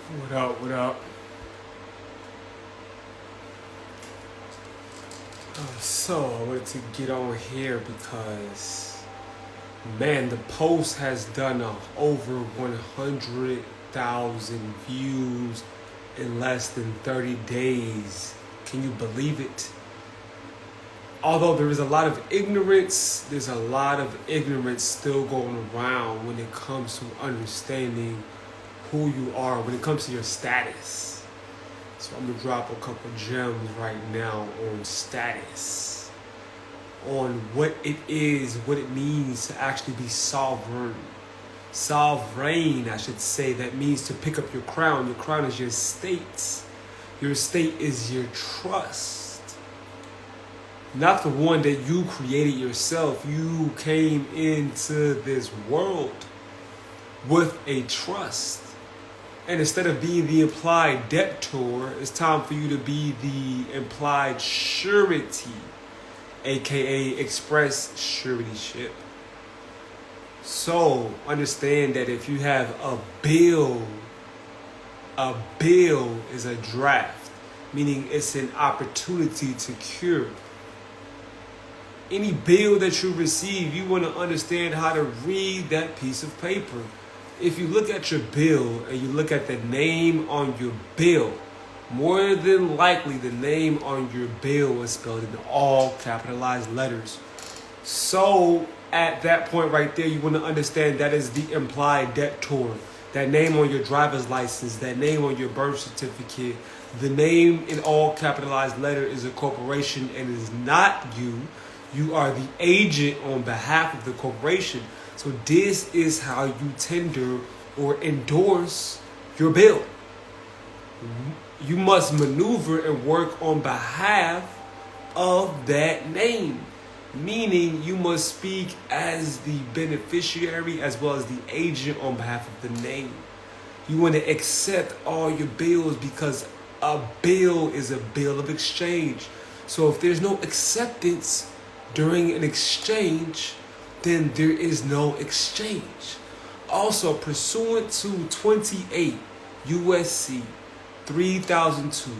What up, what up? So, I wanted to get on here because, man, the post has done over 100,000 views in less than 30 days. Can you believe it? Although there is a lot of ignorance, there's a lot of ignorance still going around when it comes to understanding who you are, when it comes to your status. So I'm gonna drop a couple gems right now on status, on what it is, what it means to actually be sovereign. Sovereign, I should say, that means to pick up your crown. Your crown is your state. Your state is your trust. Not the one that you created yourself. You came into this world with a trust. And instead of being the implied debtor, it's time for you to be the implied surety, aka express suretyship. So understand that if you have a bill is a draft, meaning it's an opportunity to cure. Any bill that you receive, you want to understand how to read that piece of paper. If you look at your bill and you look at the name on your bill, more than likely the name on your bill is spelled in all capitalized letters. So at that point right there, you want to understand that is the implied debtor. That name on your driver's license, that name on your birth certificate, the name in all capitalized letter is a corporation and is not you. You are the agent on behalf of the corporation. So this is how you tender or endorse your bill. You must maneuver and work on behalf of that name. Meaning you must speak as the beneficiary as well as the agent on behalf of the name. You want to accept all your bills because a bill is a bill of exchange. So if there's no acceptance during an exchange, then there is no exchange. Also, pursuant to 28 USC 3002,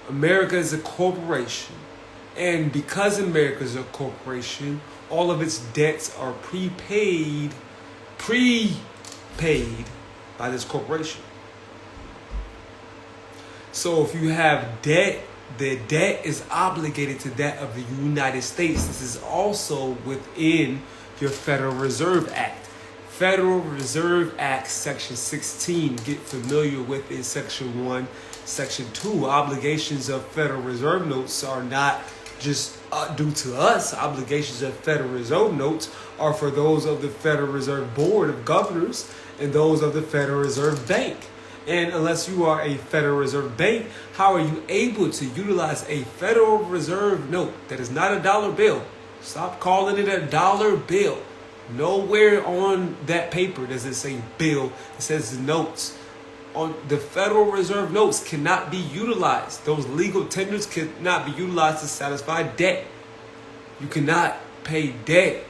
America is a corporation. And because America is a corporation, all of its debts are prepaid by this corporation. So if you have debt, the debt is obligated to that of the United States. This is also within your Federal Reserve Act. Federal Reserve Act, Section 16. Get familiar with it, Section 1. Section 2, obligations of Federal Reserve notes are not just due to us. Obligations of Federal Reserve notes are for those of the Federal Reserve Board of Governors and those of the Federal Reserve Bank. And unless you are a Federal Reserve Bank, how are you able to utilize a Federal Reserve note that is not a dollar bill? Stop calling it a dollar bill. Nowhere on that paper does it say bill. It says notes. On the Federal Reserve notes cannot be utilized. Those legal tenders cannot be utilized to satisfy debt. You cannot pay debt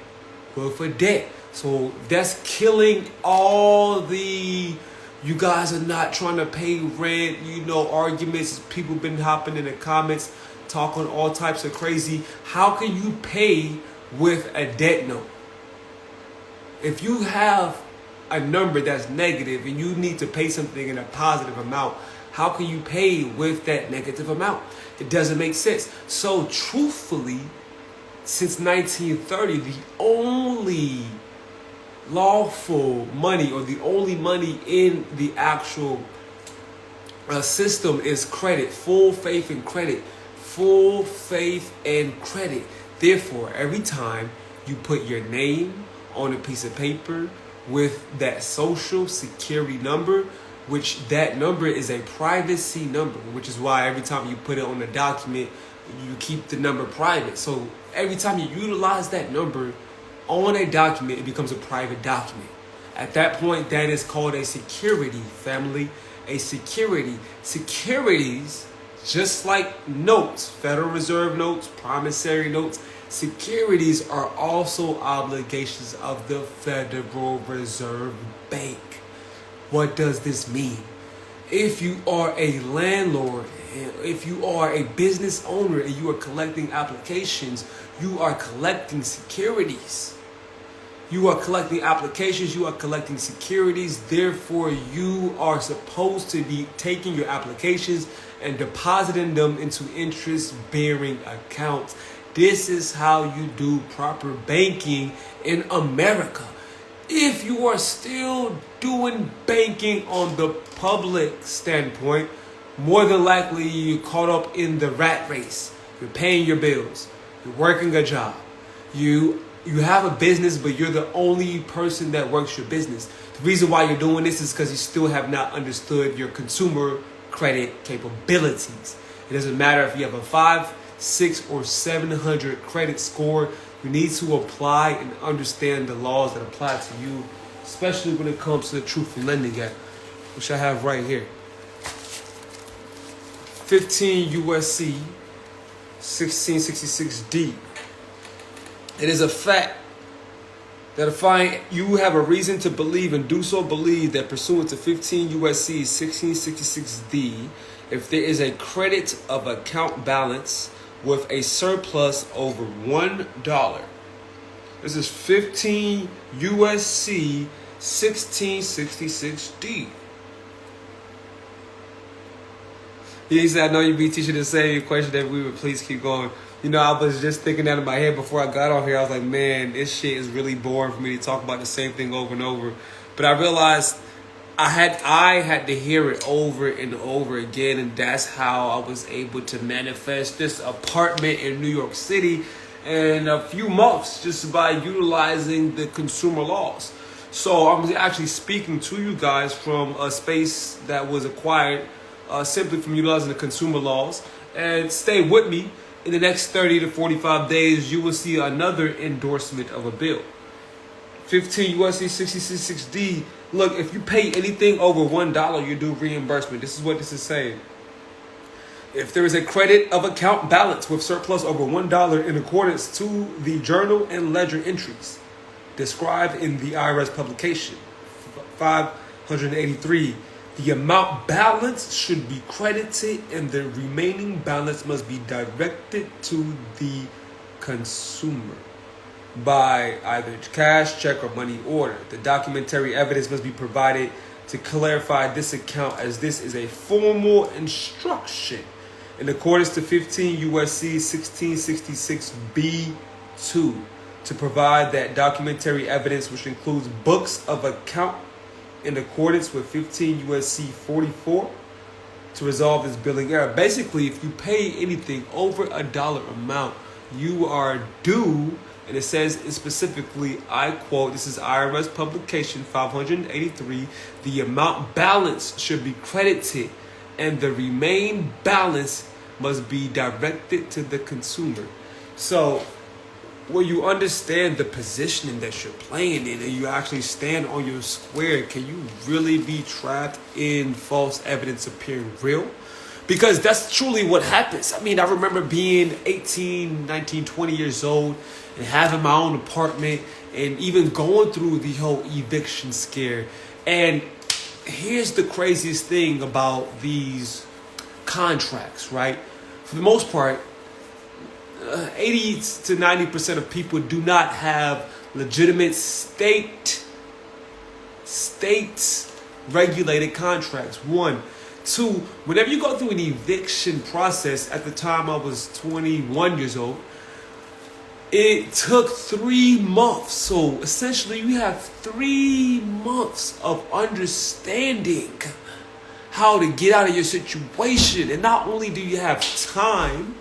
for debt. So that's killing all the... You guys are not trying to pay rent, arguments. People been hopping in the comments, talking all types of crazy. How can you pay with a debt note? If you have a number that's negative and you need to pay something in a positive amount, how can you pay with that negative amount? It doesn't make sense. So truthfully, since 1930, the only lawful money or the only money in the actual system is credit, full faith and credit, full faith and credit. Therefore, every time you put your name on a piece of paper with that social security number, which that number is a privacy number, which is why every time you put it on a document, you keep the number private. So every time you utilize that number on a document, it becomes a private document. At that point, that is called a security, family. A security. Securities, just like notes, Federal Reserve notes, promissory notes, securities are also obligations of the Federal Reserve Bank. What does this mean? If you are a landlord, if you are a business owner and you are collecting applications, you are collecting securities. You are collecting applications, you are collecting securities. Therefore, you are supposed to be taking your applications and depositing them into interest-bearing accounts. This is how you do proper banking in America. If you are still doing banking on the public standpoint, more than likely you're caught up in the rat race. You're paying your bills. You're working a job. You have a business, but you're the only person that works your business. The reason why you're doing this is because you still have not understood your consumer credit capabilities. It doesn't matter if you have a 5, 6, or 700 credit score. You need to apply and understand the laws that apply to you, especially when it comes to the Truthful Lending Act, which I have right here. 15 USC 1666D. It is a fact that if you have a reason to believe and do so believe that pursuant to 15 USC 1666D, if there is a credit of account balance with a surplus over $1. This is 15 USC 1666D. He said, I know you be teaching the same question that we would please keep going. You know, I was just thinking that in my head before I got on here. I was like, man, this shit is really boring for me to talk about the same thing over and over. But I realized I had to hear it over and over again, and that's how I was able to manifest this apartment in New York City in a few months just by utilizing the consumer laws. So I'm actually speaking to you guys from a space that was acquired simply from utilizing the consumer laws. And stay with me. In the next 30 to 45 days, you will see another endorsement of a bill. 15 USC 66D. Look, if you pay anything over $1, you do reimbursement. This is what this is saying. If there is a credit of account balance with surplus over $1 in accordance to the journal and ledger entries described in the IRS publication 583, the amount balance should be credited and the remaining balance must be directed to the consumer by either cash, check, or money order. The documentary evidence must be provided to clarify this account, as this is a formal instruction in accordance to 15 USC 1666B2 to provide that documentary evidence, which includes books of account in accordance with 15 USC 44 to resolve this billing error. Basically, if you pay anything over $1 amount, you are due. And it says specifically, I quote, this is IRS publication 583, the amount balance should be credited and the remaining balance must be directed to the consumer. So when you understand the positioning that you're playing in and you actually stand on your square, can you really be trapped in false evidence appearing real? Because that's truly what happens. I mean, I remember being 18, 19, 20 years old and having my own apartment and even going through the whole eviction scare. And here's the craziest thing about these contracts, right? For the most part, 80 to 90% of people do not have legitimate state regulated contracts. 1. 2, whenever you go through an eviction process, at the time I was 21 years old, it took 3 months. So essentially you have 3 months of understanding how to get out of your situation. And not only do you have time,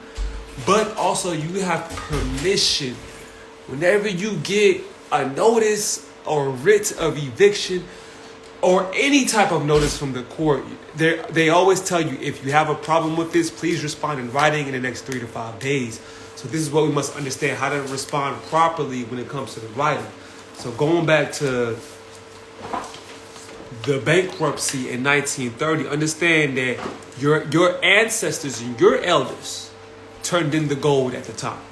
but also you have permission. Whenever you get a notice or writ of eviction or any type of notice from the court, they always tell you, if you have a problem with this, please respond in writing in the next 3 to 5 days. So this is what we must understand, how to respond properly when it comes to the writing. So going back to the bankruptcy in 1930, understand that your ancestors and your elders turned in the gold at the time.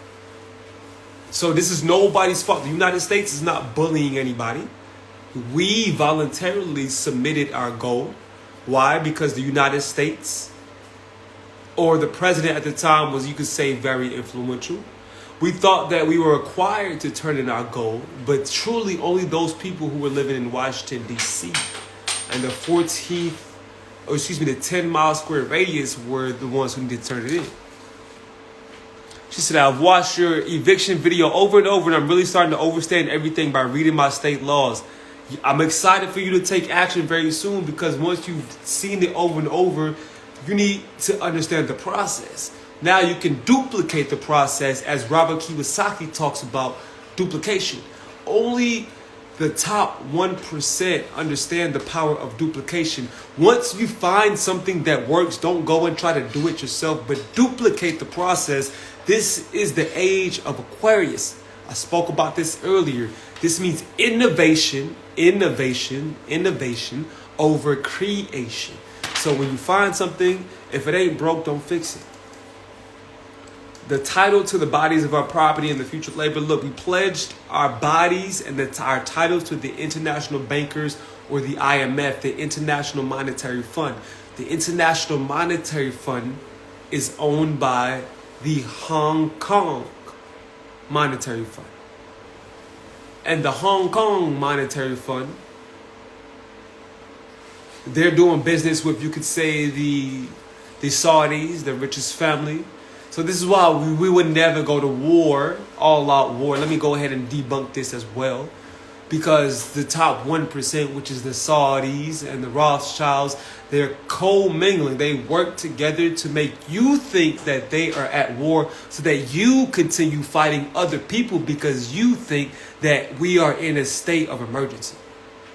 So this is nobody's fault. The United States is not bullying anybody. We voluntarily submitted our goal. Why? Because the United States, or the president at the time, was, you could say, very influential. We thought that we were required to turn in our goal, but truly only those people who were living in Washington, D.C. and the 10-mile square radius were the ones who needed to turn it in. She said, I've watched your eviction video over and over, and I'm really starting to understand everything by reading my state laws. I'm excited for you to take action very soon, because once you've seen it over and over, you need to understand the process. Now you can duplicate the process, as Robert Kiyosaki talks about duplication. Only the top 1% understand the power of duplication. Once you find something that works, don't go and try to do it yourself, but duplicate the process. This is the age of Aquarius. I spoke about this earlier. This means innovation over creation. So when you find something, if it ain't broke, don't fix it. The title to the bodies of our property and the future labor. Look, we pledged our bodies and our titles to the international bankers, or the IMF, the International Monetary Fund. The International Monetary Fund is owned by the Hong Kong Monetary Fund. And the Hong Kong Monetary Fund, they're doing business with, you could say, the Saudis, the richest family. So this is why we would never go to war, all-out war. Let me go ahead and debunk this as well. Because the top 1%, which is the Saudis and the Rothschilds, they're co-mingling. They work together to make you think that they are at war, so that you continue fighting other people, because you think that we are in a state of emergency.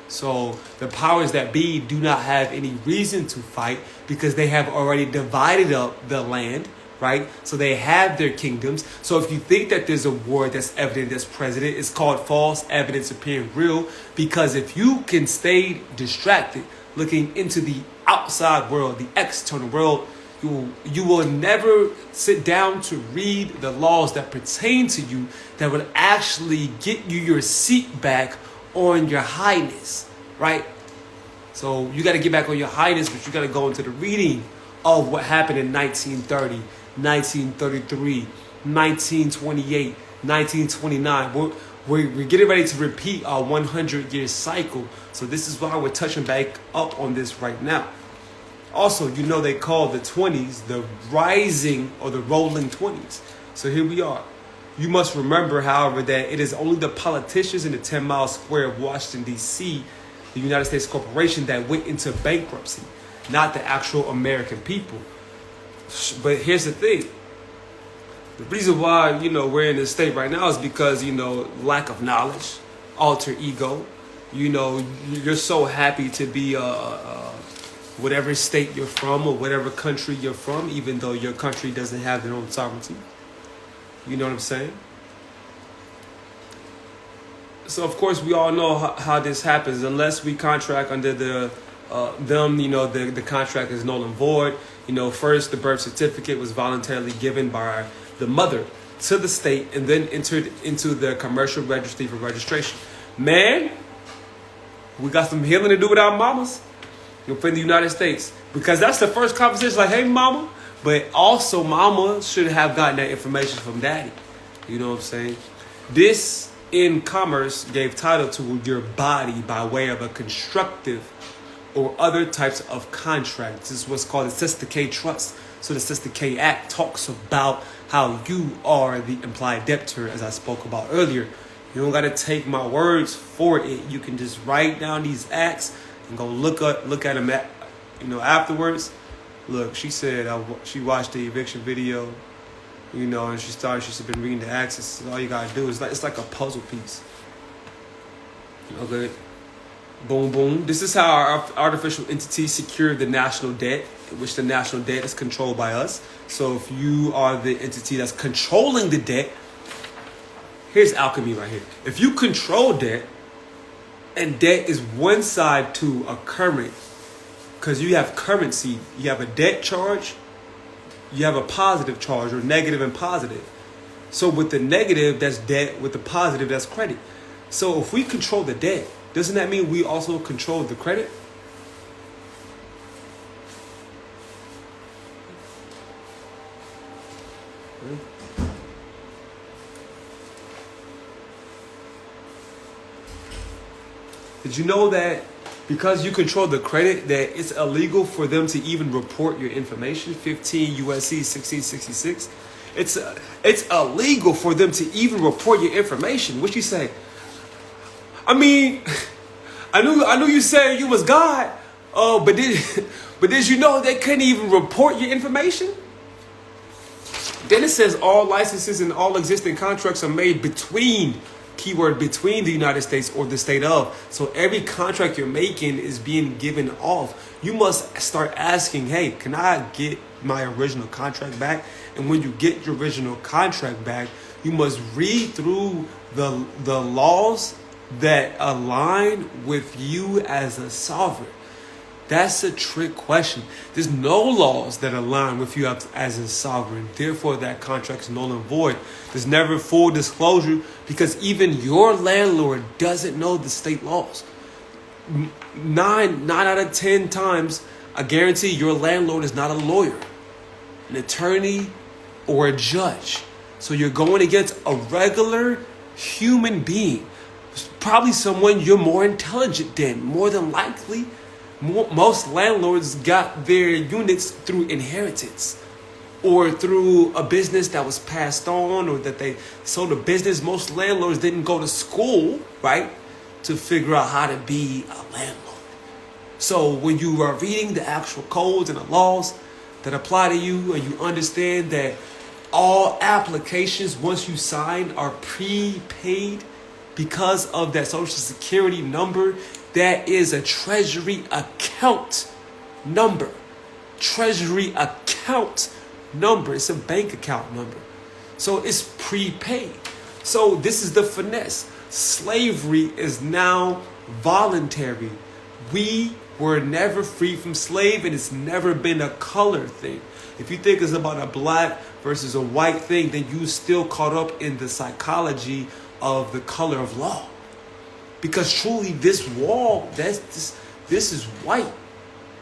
So the powers that be do not have any reason to fight, because they have already divided up the land, right? So they have their kingdoms. So if you think that there's a war that's evident that's present, it's called false evidence appearing real. Because if you can stay distracted looking into the outside world, the external world, you will never sit down to read the laws that pertain to you, that would actually get you your seat back on your highness, right? So you got to get back on your highness, but you got to go into the reading of what happened in 1930, 1933, 1928, 1929. We're getting ready to repeat our 100-year cycle. So this is why we're touching back up on this right now. Also, you know, they call the 20s the rising or the rolling 20s. So here we are. You must remember, however, that it is only the politicians in the 10-mile square of Washington, D.C., the United States corporation, that went into bankruptcy, not the actual American people. But here's the thing. The reason why, we're in this state right now is because, lack of knowledge, alter ego. You're so happy to be whatever state you're from or whatever country you're from, even though your country doesn't have their own sovereignty. You know what I'm saying? So, of course, we all know how this happens. Unless we contract under the contract is null and void. First, the birth certificate was voluntarily given by the mother to the state and then entered into the commercial registry for registration. Man, we got some healing to do with our mamas in the United States. Because that's the first conversation, like, hey, mama. But also, mama should have gotten that information from daddy. You know what I'm saying? This, in commerce, gave title to your body by way of a constructive or other types of contracts. This is what's called the Sister K Trust. So the Sister K Act talks about how you are the implied debtor, as I spoke about earlier. You don't got to take my words for it. You can just write down these acts and go look at them afterwards. Look, she said she watched the eviction video, and she's been reading the acts. It's all you got to do. It's like a puzzle piece. Okay. Boom, boom. This is how our artificial entities secure the national debt, which the national debt is controlled by us. So if you are the entity that's controlling the debt, here's alchemy right here. If you control debt, and debt is one side to a current, because you have currency, you have a debt charge, you have a positive charge, or negative and positive. So with the negative, that's debt. With the positive, that's credit. So if we control the debt, doesn't that mean we also control the credit? Did you know that because you control the credit, that it's illegal for them to even report your information? 15 USC 1666. It's illegal for them to even report your information. What you say? I mean, I knew you said you was God. But did you know they couldn't even report your information? Then it says all licenses and all existing contracts are made between, keyword, between the United States or the state of. So every contract you're making is being given off. You must start asking, hey, can I get my original contract back? And when you get your original contract back, you must read through the laws that align with you as a sovereign. That's a trick question. There's no laws that align with you as a sovereign. Therefore, that contract is null and void. There's never full disclosure because even your landlord doesn't know the state laws. 9 out of 10 times, I guarantee your landlord is not a lawyer, an attorney, or a judge. So you're going against a regular human being. Probably someone you're more intelligent than, more than likely. Most landlords got their units through inheritance or through a business that was passed on or that they sold a business. Most landlords didn't go to school, right, to figure out how to be a landlord. So when you are reading the actual codes and the laws that apply to you and you understand that all applications, once you sign, are prepaid because of that social security number, that is a treasury account number. Treasury account number. It's a bank account number. So it's prepaid. So this is the finesse. Slavery is now voluntary. We were never free from slave, and it's never been a color thing. If you think it's about a black versus a white thing, then you still caught up in the psychology of the color of law. Because truly, this wall, this is white,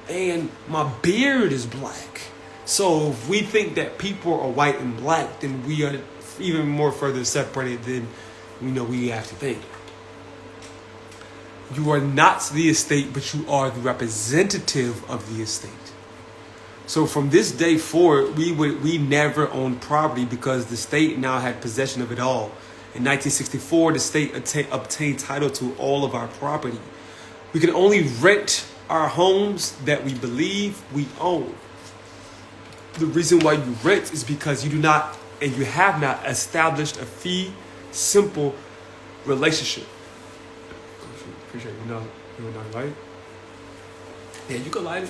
and my beard is black. So if we think that people are white and black, then we are even more further separated than we have to think. You are not the estate, but you are the representative of the estate. So from this day forward, we never owned property because the state now had possession of it all. In 1964, the state obtained title to all of our property. We can only rent our homes that we believe we own. The reason why you rent is because you do not and you have not established a fee simple relationship. Appreciate you know light. Yeah, you can light it.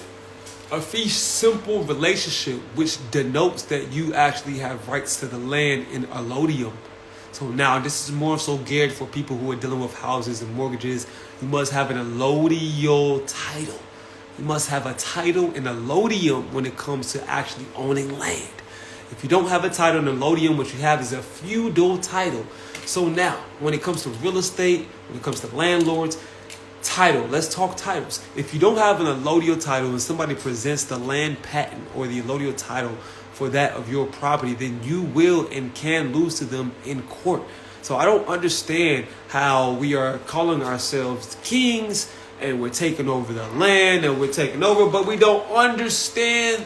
A fee simple relationship, which denotes that you actually have rights to the land in allodium. So now this is more so geared for people who are dealing with houses and mortgages. You must have an allodial title. You must have a title in allodium when it comes to actually owning land. If you don't have a title in allodium, what you have is a feudal title. So now, when it comes to real estate, when it comes to landlords, title. Let's talk titles. If you don't have an allodial title and somebody presents the land patent or the allodial title for that of your property, then you will and can lose to them in court. So I don't understand how we are calling ourselves kings and we're taking over the land and we're taking over, but we don't understand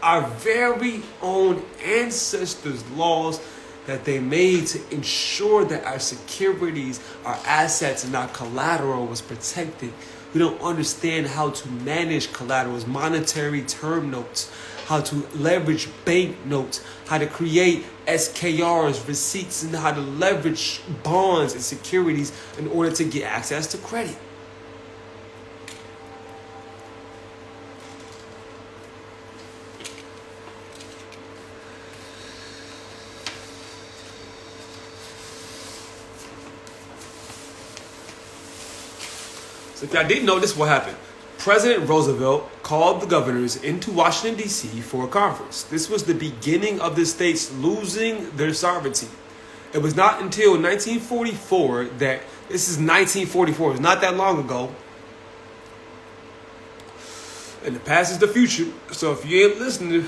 our very own ancestors' laws that they made to ensure that our securities, our assets, and our collateral was protected. We don't understand how to manage collaterals, monetary term notes, how to leverage bank notes, how to create SKRs, receipts, and how to leverage bonds and securities in order to get access to credit. So if y'all didn't know, this is what happened. President Roosevelt called the governors into Washington, D.C. for a conference. This was the beginning of the states losing their sovereignty. It was not until 1944 that This is 1944. It's not that long ago. And the past is the future. So if you ain't listening,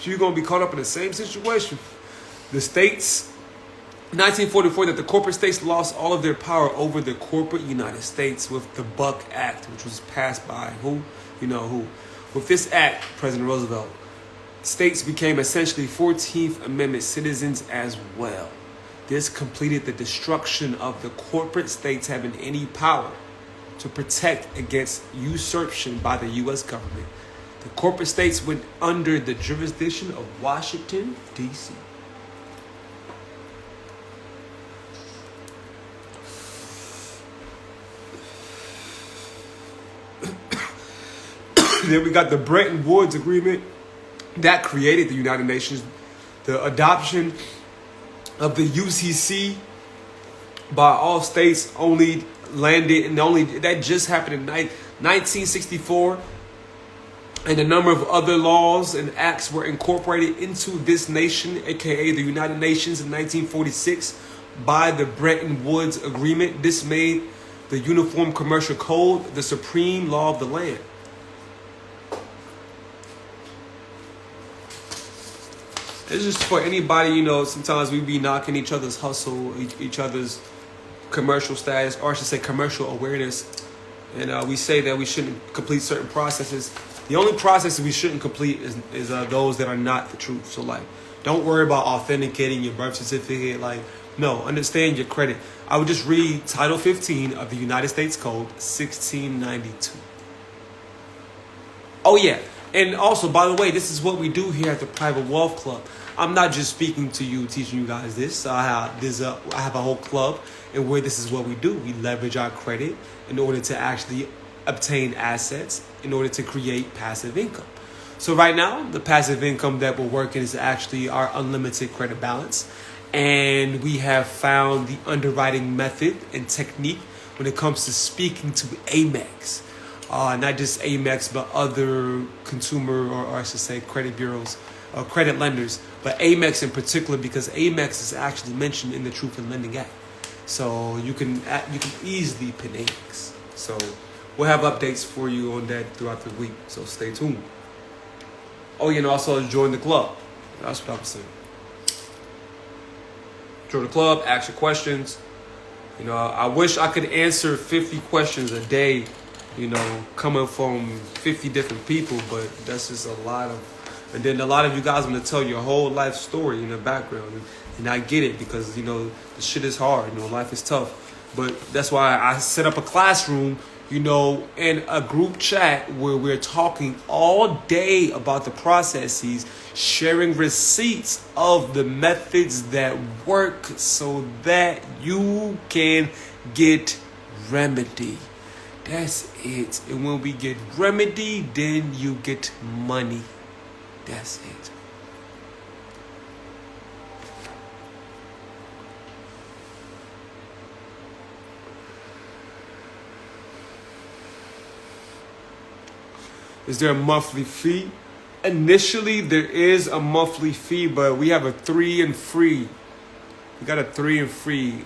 you're going to be caught up in the same situation. The states, 1944, that the corporate states lost all of their power over the corporate United States with the Buck Act, which was passed by who? You know who. With this act, President Roosevelt, states became essentially 14th Amendment citizens as well. This completed the destruction of the corporate states having any power to protect against usurpation by the U.S. government. The corporate states went under the jurisdiction of Washington, D.C. Then we got the Bretton Woods Agreement that created the United Nations. The adoption of the UCC by all states only landed, and that just happened in 1964. And a number of other laws and acts were incorporated into this nation, aka the United Nations, in 1946 by the Bretton Woods Agreement. This made the Uniform Commercial Code the supreme law of the land. It's just for anybody, you know, sometimes we be knocking each other's hustle, each other's commercial status, or I should say commercial awareness. And we say that we shouldn't complete certain processes. The only processes we shouldn't complete is those that are not the truth. So, like, don't worry about authenticating your birth certificate. Like, no, understand your credit. I would just read Title 15 of the United States Code, 1692. Oh, yeah. And also, by the way, this is what we do here at the Private Wealth Club. I'm not just speaking to you, teaching you guys this. I have a whole club, and where this is what we do. We leverage our credit in order to actually obtain assets, in order to create passive income. So right now, the passive income that we're working is actually our unlimited credit balance. And we have found the underwriting method and technique when it comes to speaking to Amex. Not just Amex, but other consumer, or I should say credit bureaus, or credit lenders, but Amex in particular, because Amex is actually mentioned in the Truth in Lending Act. So you can easily pin Amex. So we'll have updates for you on that throughout the week. So stay tuned. Oh, and also join the club. That's what I was saying. Join the club, ask your questions. You know, I wish I could answer 50 questions a day, you know, coming from 50 different people, but that's just a lot of, and then a lot of you guys want to tell your whole life story in the background, and I get it, because, you know, the shit is hard, you know, life is tough, but that's why I set up a classroom, you know, in a group chat where we're talking all day about the processes, sharing receipts of the methods that work so that you can get remedy. That's it. And when we get remedy, then you get money. That's it. Is there a monthly fee? Initially, there is a monthly fee, but we have a 3 and free. We got a 3 and free.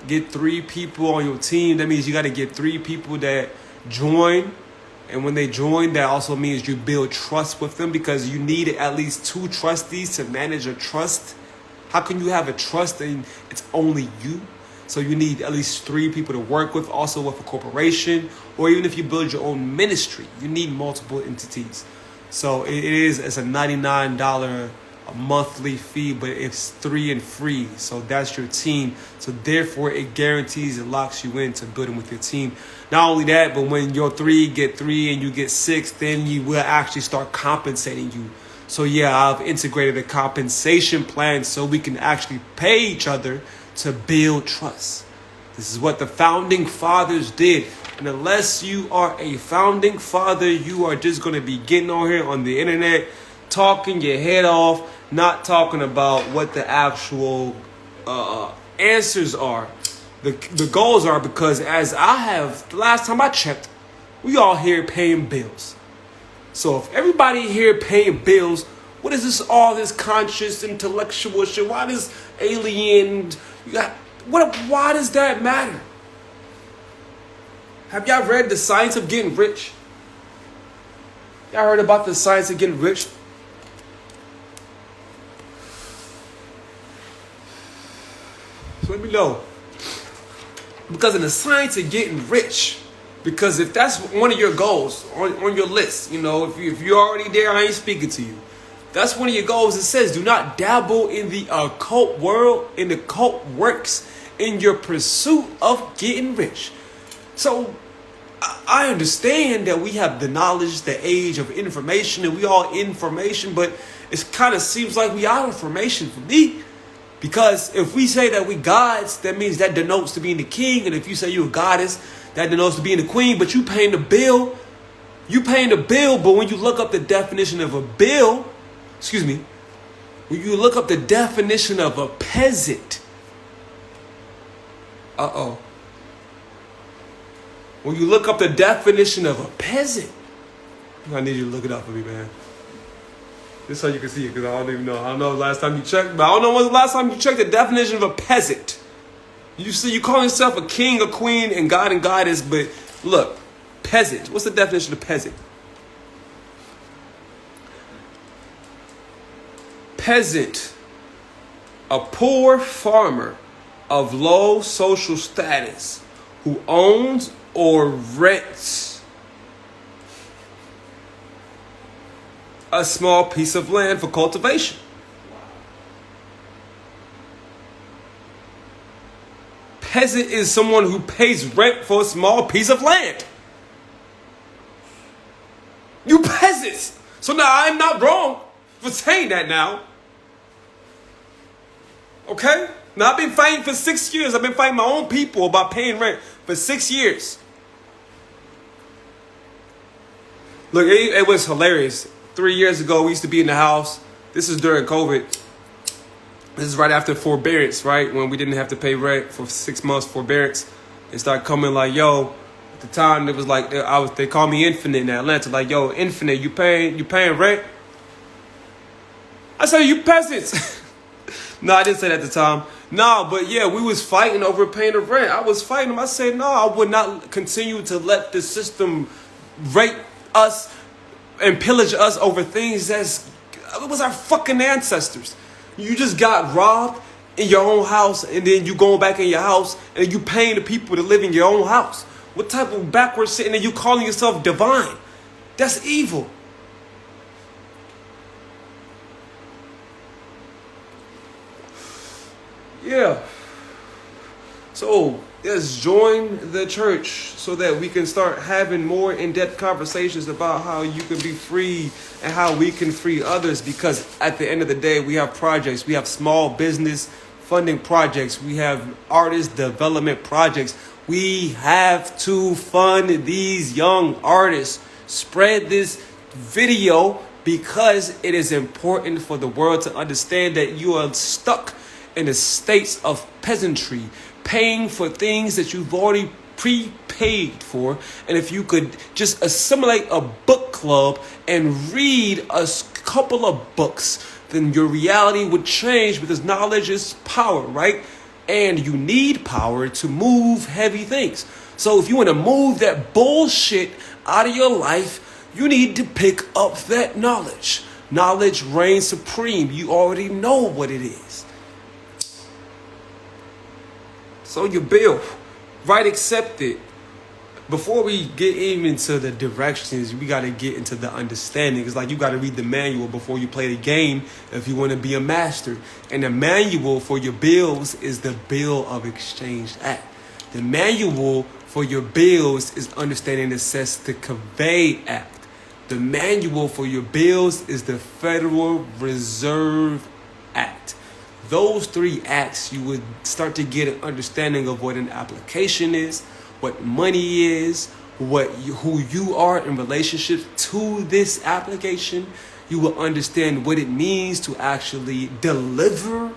Get 3 people on your team. That means you got to get 3 people that join. And when they join, that also means you build trust with them, because you need at least 2 trustees to manage a trust. How can you have a trust and it's only you? So you need at least 3 people to work with, also with a corporation, or even if you build your own ministry, you need multiple entities. So it's a $99 a monthly fee, but it's 3 and free. So that's your team. So therefore, it guarantees, it locks you into building with your team. Not only that, but when your 3 get 3 and you get 6, then you will actually start compensating you. So yeah, I've integrated a compensation plan so we can actually pay each other to build trust. This is what the founding fathers did. And unless you are a founding father, you are just going to be getting on here on the internet, talking your head off, not talking about what the actual answers are, the goals are, because as I have, the last time I checked, we all here paying bills. So if everybody here paying bills, what is this, all this conscious intellectual shit? Why this alien, you got Why does that matter? Have y'all read The Science of Getting Rich? Y'all heard about the science of getting rich? So let me know. Because in the science of getting rich, because if that's one of your goals on your list, you know, if you're already there, I ain't speaking to you. That's one of your goals. It says, do not dabble in the occult world, in the occult works, in your pursuit of getting rich. So I understand that we have the knowledge, the age of information, and we all information, but it kind of seems like we are information for me. Because if we say that we gods, that means that denotes to being the king. And if you say you're a goddess, that denotes to being the queen. But you paying the bill. You paying the bill. But when you look up the definition of a bill, when you look up the definition of a peasant, when you look up the definition of a peasant, I need you to look it up for me, man. Just so you can see it, because I don't even know. I don't know the last time you checked, but I don't know when the last time you checked the definition of a peasant. You call yourself a king, a queen, and god and goddess, but look, peasant. What's the definition of peasant? Peasant, a poor farmer of low social status who owns or rents a small piece of land for cultivation. Peasant is someone who pays rent for a small piece of land. You peasants. So now I'm not wrong for saying that now. Okay? Now I've been fighting for 6 years. I've been fighting my own people about paying rent for 6 years. Look, it was hilarious. 3 years ago, we used to be in the house. This is during COVID. This is right after forbearance, right? When we didn't have to pay rent for 6 months forbearance. They started coming like, yo, at the time it was like, they called me Infinite in Atlanta. Like, yo, Infinite, you paying rent? I said, you peasants. No, I didn't say that at the time. No, but yeah, we was fighting over paying the rent. I was fighting them. I said, no, I would not continue to let the system rape us and pillage us over things it was our fucking ancestors. You just got robbed in your own house, and then you going back in your house and you paying the people to live in your own house. What type of backwards shit? And then you calling yourself divine? That's evil. Yeah. So let's join the church so that we can start having more in-depth conversations about how you can be free and how we can free others. Because at the end of the day, we have projects. We have small business funding projects. We have artist development projects. We have to fund these young artists. Spread this video because it is important for the world to understand that you are stuck in a state of peasantry, paying for things that you've already prepaid for. And if you could just assimilate a book club and read a couple of books, then your reality would change, because knowledge is power, right? And you need power to move heavy things. So if you want to move that bullshit out of your life, you need to pick up that knowledge. Knowledge reigns supreme. You already know what it is. So your bill, right, accept it. Before we get even to the directions, we got to get into the understanding. It's like you got to read the manual before you play the game if you want to be a master. And the manual for your bills is the Bill of Exchange Act. The manual for your bills is understanding the Cess to Convey Act. The manual for your bills is the Federal Reserve Act. Those 3 acts, you would start to get an understanding of what an application is, what money is, who you are in relationship to this application. You will understand what it means to actually deliver.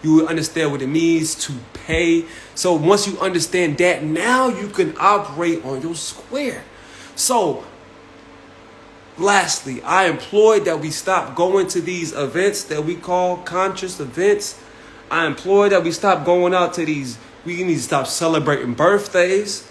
You will understand what it means to pay. So once you understand that, now you can operate on your square. So lastly, I implore that we stop going to these events that we call conscious events I implore that we stop going out to these. We need to stop celebrating birthdays.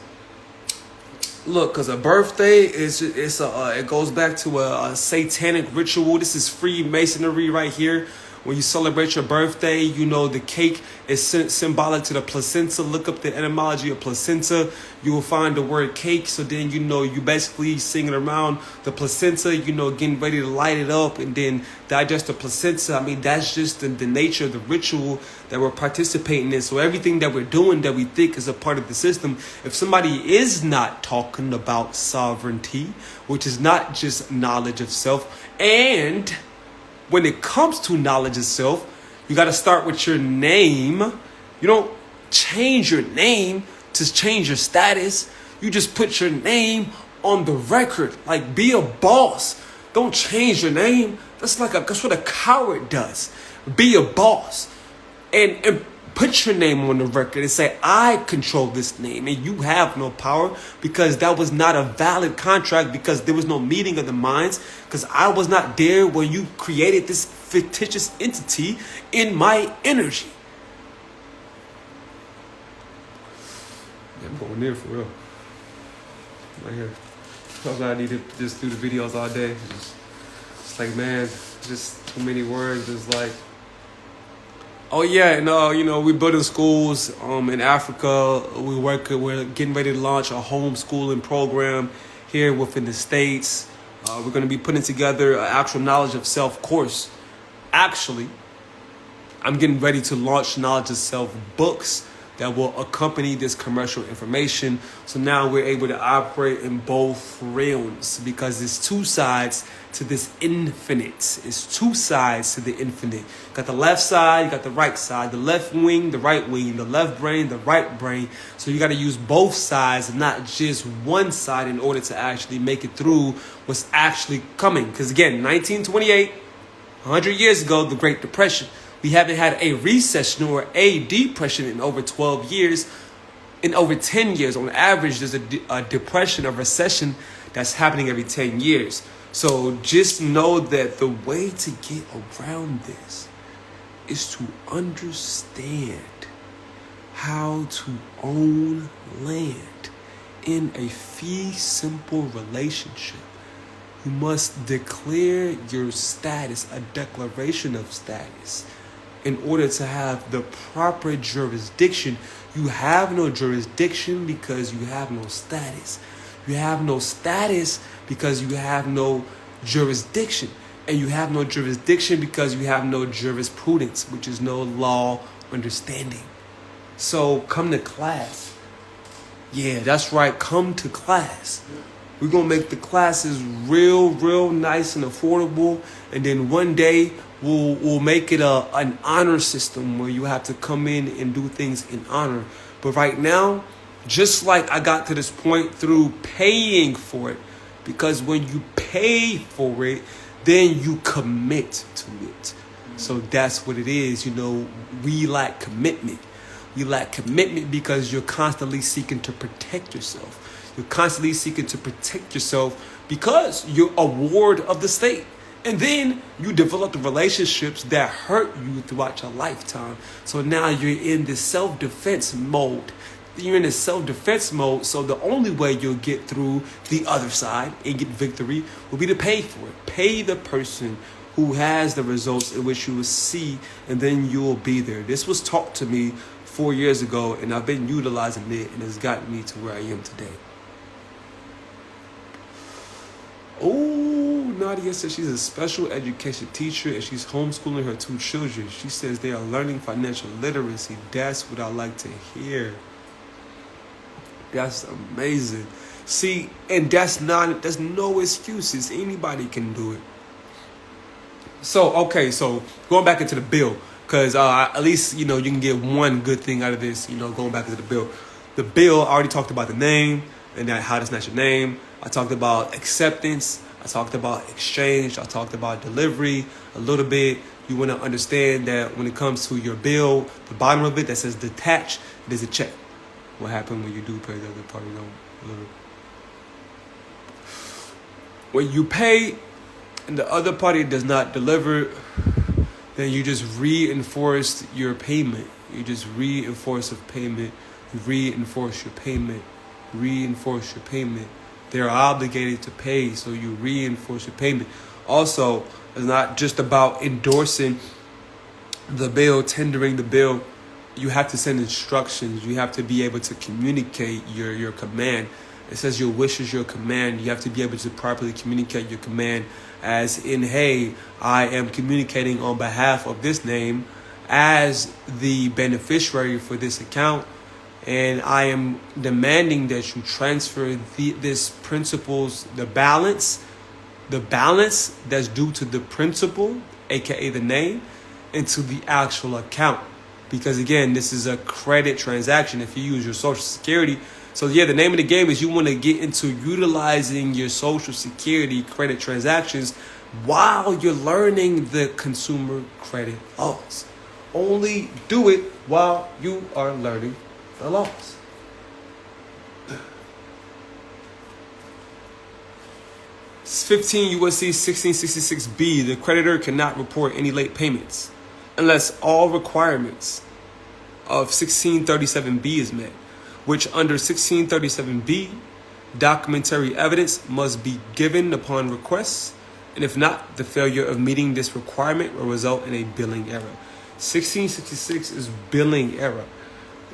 Look, because a birthday it goes back to a satanic ritual. This is Freemasonry right here. When you celebrate your birthday, you know the cake is symbolic to the placenta. Look up the etymology of placenta. You will find the word cake. So then, you know, you basically singing around the placenta, you know, getting ready to light it up and then digest the placenta. I mean, that's just the nature of the ritual that we're participating in. So everything that we're doing that we think is a part of the system, if somebody is not talking about sovereignty, which is not just knowledge of self, and when it comes to knowledge of self, you got to start with your name. You don't change your name to change your status. You just put your name on the record. Like, be a boss. Don't change your name. That's what a coward does. Be a boss. And put your name on the record and say, I control this name and you have no power, because that was not a valid contract, because there was no meeting of the minds, because I was not there when you created this fictitious entity in my energy. Yeah, I'm going there for real. Right here. Probably I need to just do the videos all day. It's like, man, just too many words. It's like, oh yeah, and you know, we're building schools in Africa. We're getting ready to launch a homeschooling program here within the States. We're going to be putting together an actual knowledge of self course. Actually, I'm getting ready to launch knowledge of self books that will accompany this commercial information. So now we're able to operate in both realms, because there's two sides to this infinite. It's two sides to the infinite. Got the left side, you got the right side, the left wing, the right wing, the left brain, the right brain. So you got to use both sides, not just one side, in order to actually make it through what's actually coming. Because again, 1928, 100 years ago, the Great Depression. We haven't had a recession or a depression in over 12 years. In over 10 years, on average, there's a depression, a recession that's happening every 10 years. So just know that the way to get around this is to understand how to own land in a fee simple relationship. You must declare your status, a declaration of status, in order to have the proper jurisdiction. You have no jurisdiction because you have no status. You have no status because you have no jurisdiction. And you have no jurisdiction because you have no jurisprudence, which is no law understanding. So come to class. Yeah, that's right. Come to class. We're going to make the classes real nice and affordable. And then one day we'll make it an honor system where you have to come in and do things in honor. But right now, just like I got to this point through paying for it, because when you pay for it, then you commit to it. So that's what it is. You know, we lack commitment. We lack commitment because you're constantly seeking to protect yourself. You're constantly seeking to protect yourself because you're a ward of the state. And then you develop the relationships that hurt you throughout your lifetime. So now you're in this self-defense mode. You're in this self-defense mode. So the only way you'll get through the other side and get victory will be to pay for it. Pay the person who has the results in which you will see, and then you will be there. This was taught to me 4 years ago, and I've been utilizing it, and it's gotten me to where I am today. Oh, Nadia says she's a special education teacher and she's homeschooling her 2 children. She says they are learning financial literacy. That's what I like to hear. That's amazing. See, and there's no excuses. Anybody can do it. So, okay, so going back into the bill, because at least, you know, you can get one good thing out of this, you know, going back into the bill. The bill, I already talked about the name and that how that's not your name. I talked about acceptance. I talked about exchange. I talked about delivery a little bit. You want to understand that when it comes to your bill, the bottom of it that says detached, there's a check. What happened when you do pay the other party? When you pay and the other party does not deliver, then you just reinforced your payment. You just reinforce a payment, reinforce your payment, reinforce your payment. They're obligated to pay, so you reinforce your payment. Also, it's not just about endorsing the bill, tendering the bill. You have to send instructions. You have to be able to communicate your command. It says your wish is your command. You have to be able to properly communicate your command, as in, hey, I am communicating on behalf of this name as the beneficiary for this account, and I am demanding that you transfer this principal's the balance that's due to the principal, aka the name, into the actual account. Because again, this is a credit transaction. If you use your Social Security, so yeah, the name of the game is you want to get into utilizing your Social Security credit transactions while you're learning the consumer credit laws. Only do it while you are learning the laws. It's 15 USC 1666B. The creditor cannot report any late payments unless all requirements of 1637B is met, which under 1637B, documentary evidence must be given upon request, and if not, the failure of meeting this requirement will result in a billing error. 1666 is billing error.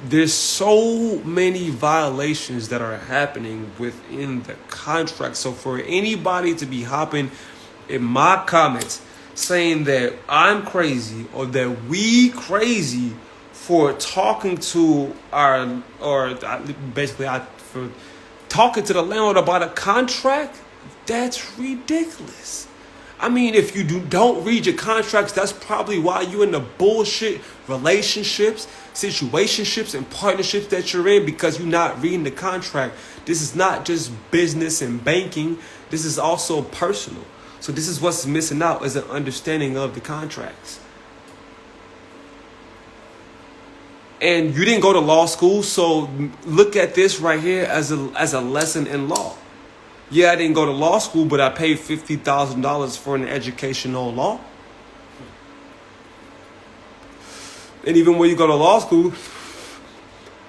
There's so many violations that are happening within the contract. So for anybody to be hopping in my comments saying that I'm crazy or that we crazy for talking to for talking to the landlord about a contract, that's ridiculous. I mean, if you don't read your contracts, that's probably why you're in the bullshit relationships, situationships, and partnerships that you're in, because you're not reading the contract. This is not just business and banking. This is also personal. So this is what's missing out, is an understanding of the contracts. And you didn't go to law school, so look at this right here as a lesson in law. Yeah, I didn't go to law school, but I paid $50,000 for an education on law. And even when you go to law school,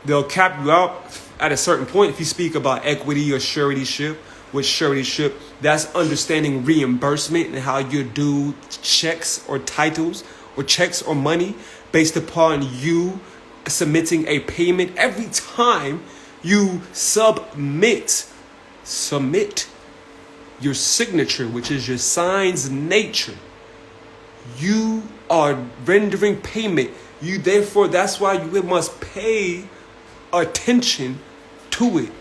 they'll cap you out at a certain point if you speak about equity or suretyship. With suretyship, that's understanding reimbursement and how you do checks or titles or checks or money based upon you submitting a payment every time you submit your signature, which is your sign's nature. You are rendering payment. Therefore, that's why you must pay attention to it.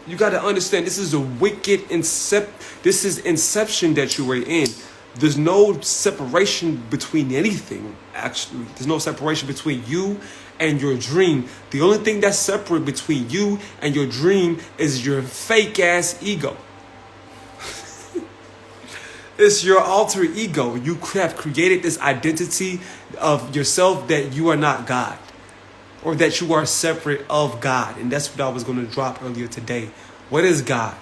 You got to understand, this is a wicked this is inception that you were in. There's no separation between anything, actually. There's no separation between you and your dream. The only thing that's separate between you and your dream is your fake ass ego. It's your alter ego. You have created this identity of yourself that you are not God, or that you are separate of God. And that's what I was going to drop earlier today. What is God?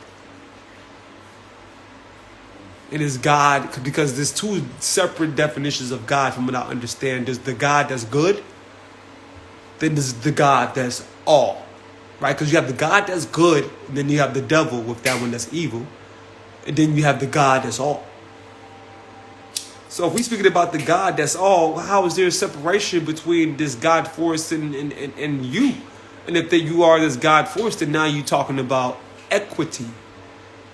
It is God, because there's two separate definitions of God from what I understand. There's the God that's good, then there's the God that's all, right? Because you have the God that's good, and then you have the devil with that one that's evil, and then you have the God that's all. So if we're speaking about the God that's all, how is there a separation between this God force and you? And if you are this God force, then now you're talking about equity.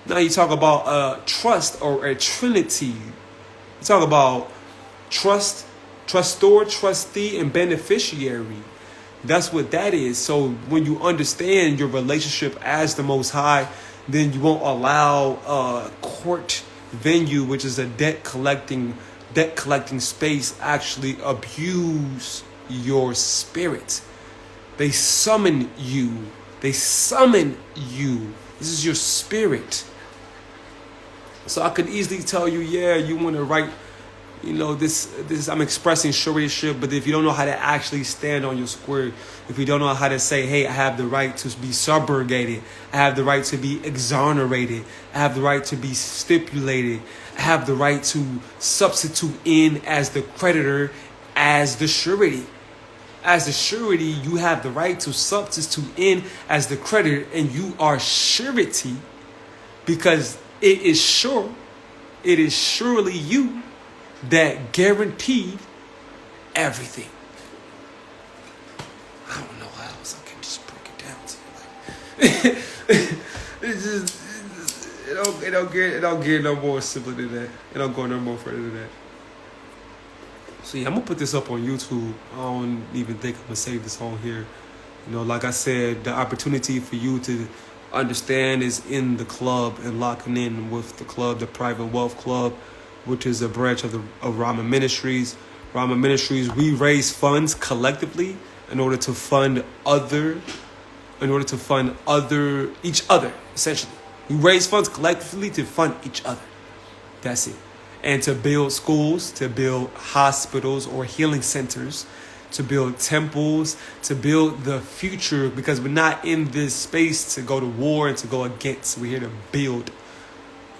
Now you talk about trust, or a trinity. You talk about trust, trustor, trustee, and beneficiary. That's what that is. So when you understand your relationship as the Most High, then you won't allow court venue, which is a debt collecting space, actually abuse your spirit. They summon you. This is your spirit. So I could easily tell you, yeah, you want to write this I'm expressing suretyship, but if you don't know how to actually stand on your square, if you don't know how to say, hey, I have the right to be subrogated, I have the right to be exonerated, I have the right to be stipulated, I have the right to substitute in as the creditor, as the surety. As the surety, you have the right to substitute in as the creditor, and you are surety because it is surely you that guaranteed everything. I don't know how else I can just break it down to you. It don't get no more simpler than that. It don't go no more further than that. So yeah, I'm gonna put this up on YouTube. I don't even think I'm gonna save this on here. Like I said, the opportunity for you to understand is in the club and locking in with the club, the Private Wealth Club, which is a branch of Rama Ministries. Rama Ministries, we raise funds collectively in order to fund each other, essentially. We raise funds collectively to fund each other. That's it. And to build schools, to build hospitals or healing centers, to build temples, to build the future, because we're not in this space to go to war and to go against. We're here to build.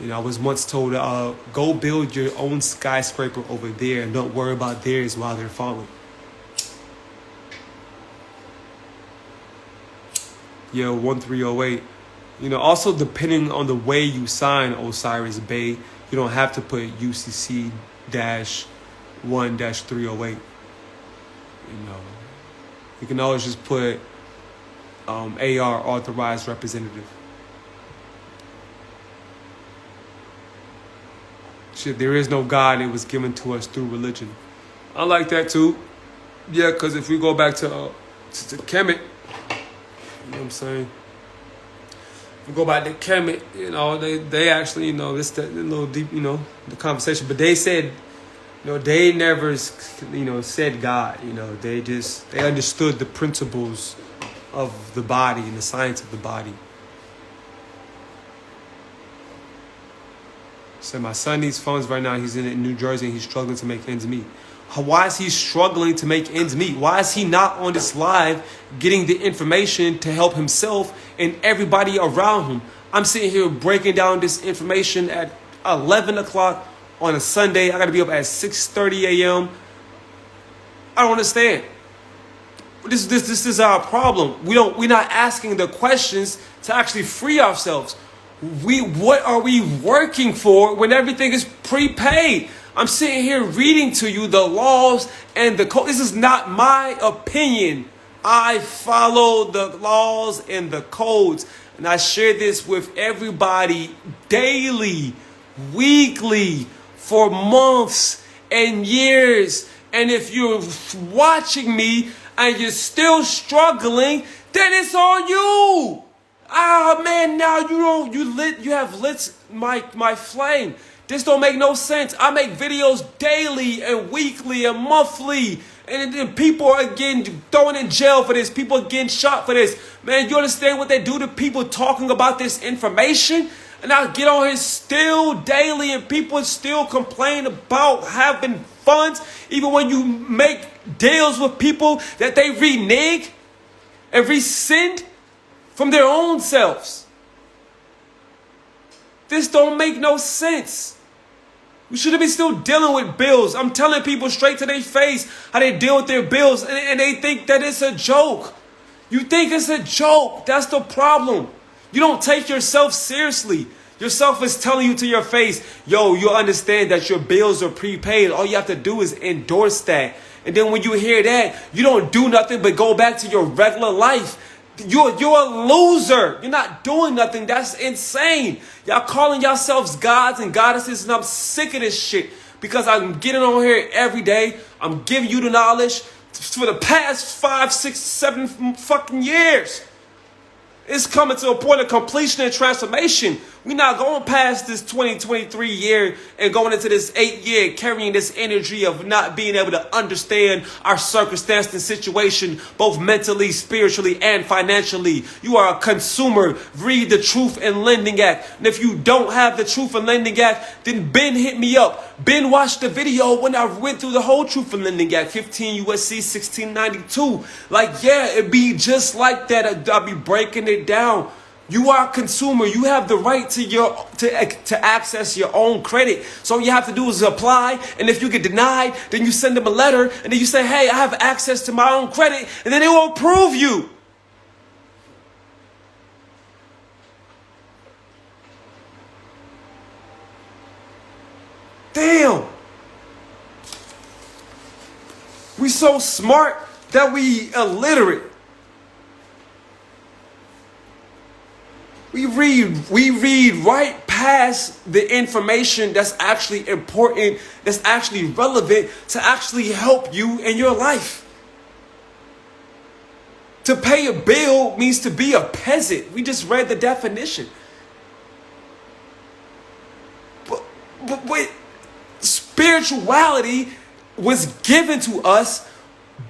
I was once told, go build your own skyscraper over there and don't worry about theirs while they're falling. Yeah, 1308. Also depending on the way you sign Osiris Bay, you don't have to put UCC-1-308. You can always just put AR, authorized representative. Shit, there is no God. It was given to us through religion. I like that too. Yeah, because if we go back to Kemet, you know what I'm saying? If we go back to Kemet, they actually, this that a little deep, the conversation. But they said, they never, said God. They understood the principles of the body and the science of the body. So my son needs funds right now. He's in New Jersey and he's struggling to make ends meet. Why is he struggling to make ends meet? Why is he not on this live getting the information to help himself and everybody around him? I'm sitting here breaking down this information at 11 o'clock on a Sunday. I got to be up at 6:30 a.m. I don't understand. This is our problem. We're not asking the questions to actually free ourselves. What are we working for when everything is prepaid? I'm sitting here reading to you the laws and the code. This is not my opinion. I follow the laws and the codes, and I share this with everybody daily, weekly, for months and years. And if you're watching me and you're still struggling, then it's on you. Ah, man, now you have lit my flame. This don't make no sense. I make videos daily and weekly and monthly. And then people are getting thrown in jail for this. People are getting shot for this. Man, you understand what they do to people talking about this information? And I get on here still daily and people still complain about having funds. Even when you make deals with people that they renege and rescind from their own selves. This don't make no sense. We shouldn't be still dealing with bills. I'm telling people straight to their face how they deal with their bills, and they think that it's a joke. You think it's a joke. That's the problem. You don't take yourself seriously. Yourself is telling you to your face, yo, you understand that your bills are prepaid. All you have to do is endorse that. And then when you hear that, you don't do nothing but go back to your regular life. You're a loser. You're not doing nothing. That's insane. Y'all calling yourselves gods and goddesses, and I'm sick of this shit because I'm getting on here every day. I'm giving you the knowledge for the past 5, 6, 7 fucking years. It's coming to a point of completion and transformation. We're not going past this 2023 year and going into this 8th year carrying this energy of not being able to understand our circumstance and situation, both mentally, spiritually, and financially. You are a consumer. Read the Truth in Lending Act. And if you don't have the Truth in Lending Act, then Ben hit me up. Ben watched the video when I went through the whole Truth in Lending Act, 15 USC 1692. Like, yeah, it'd be just like that. I'll be breaking it down. You are a consumer. You have the right to access your own credit. So all you have to do is apply. And if you get denied, then you send them a letter. And then you say, hey, I have access to my own credit. And then they will approve you. Damn. We so smart that we illiterate. We read right past the information that's actually important, that's actually relevant to actually help you in your life. To pay a bill means to be a peasant. We just read the definition. But spirituality was given to us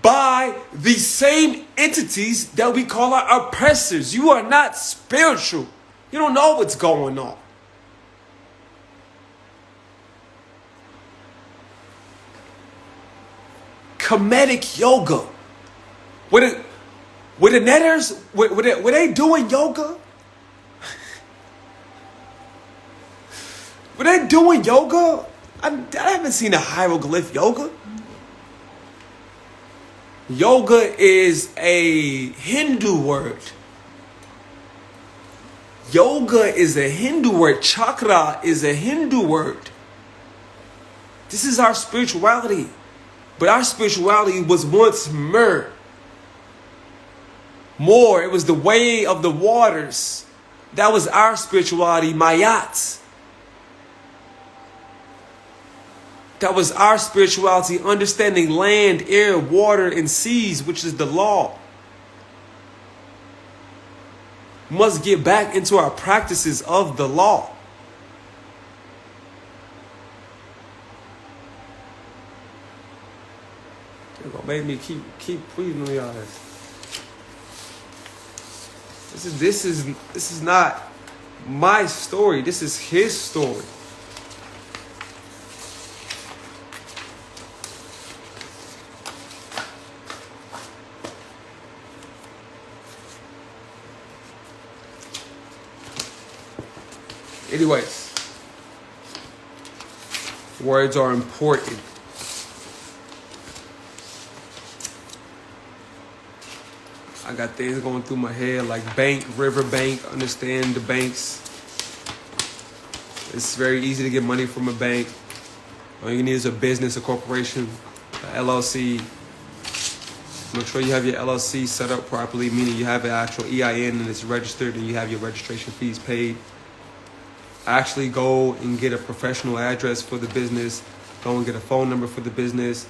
by the same entities that we call our oppressors. You are not spiritual. You don't know what's going on. Comedic yoga. Were the netters, were they doing yoga? Were they doing yoga? I haven't seen a hieroglyph yoga. Yoga is a Hindu word. Yoga is a Hindu word. Chakra is a Hindu word. This is our spirituality. But our spirituality was once more. It was the way of the waters. That was our spirituality, Mayat. That was our spirituality, understanding land, air, water, and seas, which is the law. Must get back into our practices of the law. They're gonna make me keep reading me all this. This is not my story. This is his story. Anyways, words are important. I got things going through my head like bank, riverbank, understand the banks. It's very easy to get money from a bank. All you need is a business, a corporation, a LLC. Make sure you have your LLC set up properly, meaning you have an actual EIN and it's registered and you have your registration fees paid. Actually go and get a professional address for the business. Go and get a phone number for the business.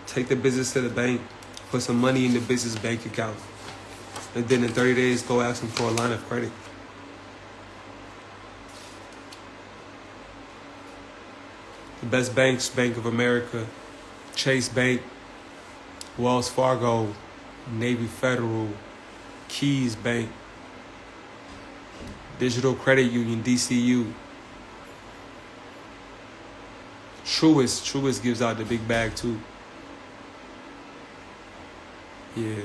Take the business to the bank. Put some money in the business bank account. And then in 30 days, go ask them for a line of credit. The best banks, Bank of America, Chase Bank, Wells Fargo, Navy Federal, Keys Bank, Digital Credit Union, DCU. Truist gives out the big bag too. Yeah.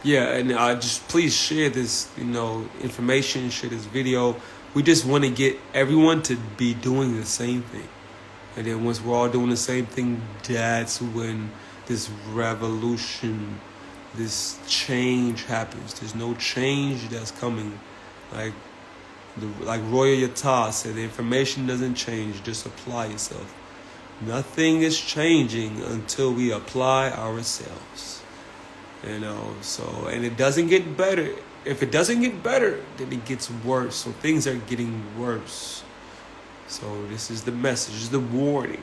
Yeah, and just please share this, information, share this video. We just want to get everyone to be doing the same thing. And then once we're all doing the same thing, that's when this revolution, this change happens. There's no change that's coming. Like Roya Yata said, the information doesn't change, just apply yourself. Nothing is changing until we apply ourselves. And it doesn't get better. If it doesn't get better, then it gets worse. So things are getting worse. So this is the message, this is the warning.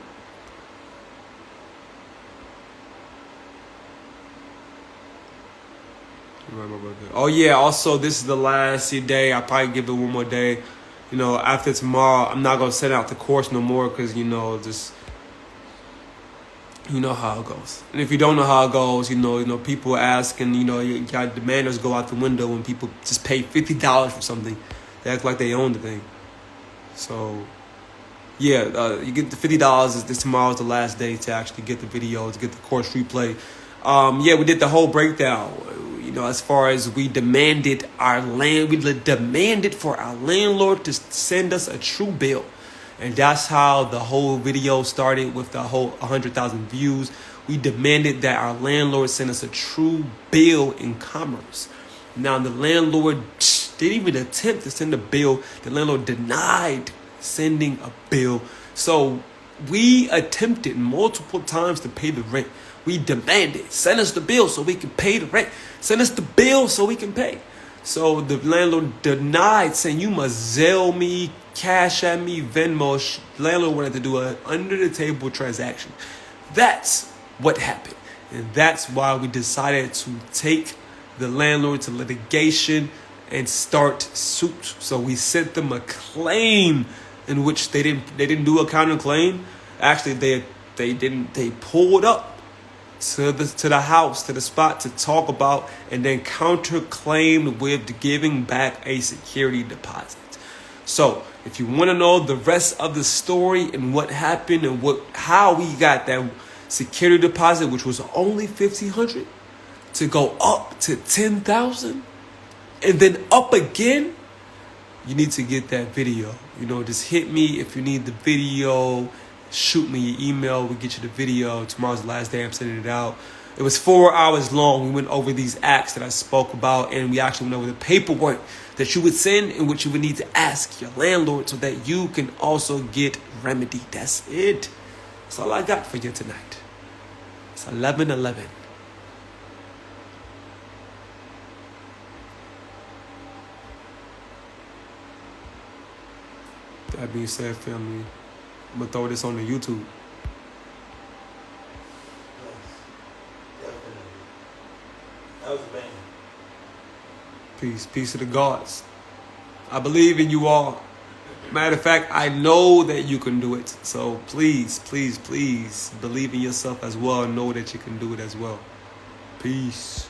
Oh yeah, also this is the last day. I'll probably give it one more day. You know, after tomorrow, I'm not gonna send out the course no more because just you know how it goes. And if you don't know how it goes, people ask, and your demanders go out the window when people just pay $50 for something. They act like they own the thing. So yeah, you get the $50. This tomorrow's the last day to actually get the video, to get the course replay. Yeah, we did the whole breakdown. As far as we demanded for our landlord to send us a true bill. And that's how the whole video started with the whole 100,000 views. We demanded that our landlord send us a true bill in commerce. Now, the landlord didn't even attempt to send a bill. The landlord denied sending a bill. So we attempted multiple times to pay the rent. We demanded, send us the bill so we can pay the rent. Send us the bill so we can pay. So the landlord denied, saying you must Zelle me, Cash at me, Venmo. Landlord wanted to do an under-the-table transaction. That's what happened. And that's why we decided to take the landlord to litigation and start suit. So we sent them a claim in which they didn't do a counterclaim. Actually, they pulled up to the house, to the spot to talk about, and then counterclaimed with giving back a security deposit. So if you want to know the rest of the story and what happened and how we got that security deposit, which was only $1,500, to go up to $10,000 and then up again, you need to get that video. Just hit me if you need the video. Shoot me your email. We'll get you the video. Tomorrow's the last day I'm sending it out. It was 4 hours long. We went over these acts that I spoke about, and we actually went over the paperwork that you would send in which you would need to ask your landlord so that you can also get remedy. That's it. That's all I got for you tonight. It's 11:11. That being said, family, I'm going to throw this on the YouTube. Definitely. That was a bang. Peace to the gods. I believe in you all. Matter of fact, I know that you can do it. So please believe in yourself as well. Know that you can do it as well. Peace.